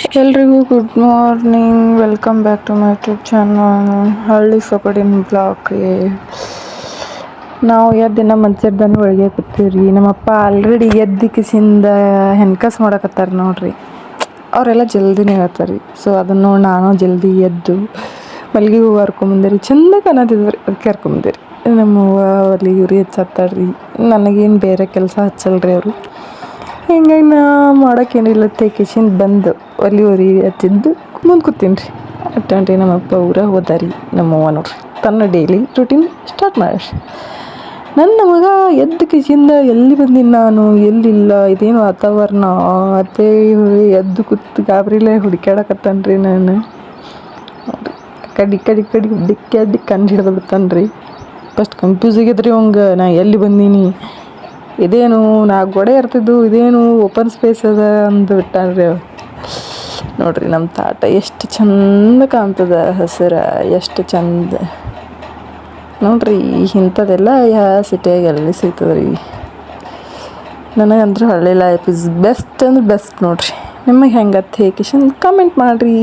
ಎಲ್ರಿಗೂ good morning, welcome back to my YouTube channel ಹಳ್ಳಿ ಸೊಗಡಿನ ಬ್ಲಾಗ್ಗೆ. ನಾವು ಎದ್ದಿನ ಮಂಚರ್ದನ್ನು ಒಳಗೆ ಕೂತೀವ್ರಿ. ನಮ್ಮಪ್ಪ ಆಲ್ರೆಡಿ ಎದ್ದಿಕಿಸಿಂದ ಹೆಣ್ಕಸ್ ಮಾಡಕತ್ತಾರ ನೋಡ್ರಿ. ಅವರೆಲ್ಲ ಜಲ್ದಿನೇ ಹೇಳ್ತಾರೆ. ಸೊ ಅದನ್ನು ನೋಡಿ ನಾನು ಜಲ್ದಿ ಎದ್ದು ಮಲ್ಗೆ ಹೂವು ಹರ್ಕೊಂಬಂದಿರಿ. ಚೆಂದ ಕಾಣತಿದ್ವಿ, ಅದಕ್ಕೆ ಹರ್ಕೊಂಬಂದಿರಿ. ನಮ್ಮವ್ವ ಅಲ್ಲಿ ಉರಿ ಹಚ್ಚತ್ತಾಳ್ರಿ. ನನಗೇನು ಬೇರೆ ಕೆಲಸ ಹಚ್ಚಲ್ರಿ ಅವರು. ಹಿಂಗಾಗಿ ನಾ ಮಾಡೋಕ್ಕೇನಿಲ್ಲ ತೆಗಿಸಿಂದ ಬಂದು ಒಲಿ ಉರಿ ಹಚ್ಚಿದ್ದು ಮುಂದೆ ಕೂತೀನಿ ರೀ. ಅಟ್ಟಂಟಿ ನಮ್ಮಪ್ಪ ಊರಾಗ ಹೋದಾರಿ. ನಮ್ಮವ್ವ ನೋಡ್ರಿ ತನ್ನ ಡೈಲಿ ರೂಟೀನ್ ಸ್ಟಾರ್ಟ್ ಮಾಡಿ. ನನ್ನ ಮಗ ಎದ್ದು ಕಿಸಿಂದ ಎಲ್ಲಿ ಬಂದೀನಿ ನಾನು, ಎಲ್ಲಿಲ್ಲ, ಇದೇನು ವಾತಾವರಣ ಅತ್ತೆ ಎದ್ದು ಕೂತು ಗಾಬರಿಲೇ ಹುಡುಕ್ಯಾಡಕತ್ತಾನ ರೀ. ನಾನು ಕಡಿ ಹುಡುಕ್ಯಾಡಿ ಕಂಡು ಹಿಡ್ದು ಬಿಡ್ತಾನೆ ರೀ. ಫಸ್ಟ್ ಕನ್ಫ್ಯೂಸ್ ಆಗಿದ್ರಿ ಅವಂಗೆ, ನಾ ಎಲ್ಲಿ ಬಂದೀನಿ, ಇದೇನು ನಾ ಗೋಡೆ ಇರ್ತಿದ್ದು, ಇದೇನು ಓಪನ್ ಸ್ಪೇಸ್ ಅದ ಅಂದು ಬಿಟ್ಟಾನ್ರಿ ಅವ. ನೋಡ್ರಿ ನಮ್ಮ ತಾಟ ಎಷ್ಟು ಚಂದ ಕಾಣ್ತದ, ಹಸಿರ ಎಷ್ಟು ಚಂದ ನೋಡ್ರಿ. ಇಂಥದ್ದೆಲ್ಲ ಯಾವ ಸಿಟಿಯಾಗ ಎಲ್ಲಿ ಸಿಗ್ತದೆ ರೀ. ನನಗಂತೂ ಹಳ್ಳಿ ಲೈಫ್ ಇಸ್ ಬೆಸ್ಟ್ ಅಂದ್ರೆ ಬೆಸ್ಟ್ ನೋಡ್ರಿ. ನಿಮಗೆ ಹೆಂಗತ್ತೆ ಹೇಗೆ ಕಮೆಂಟ್ ಮಾಡಿರಿ.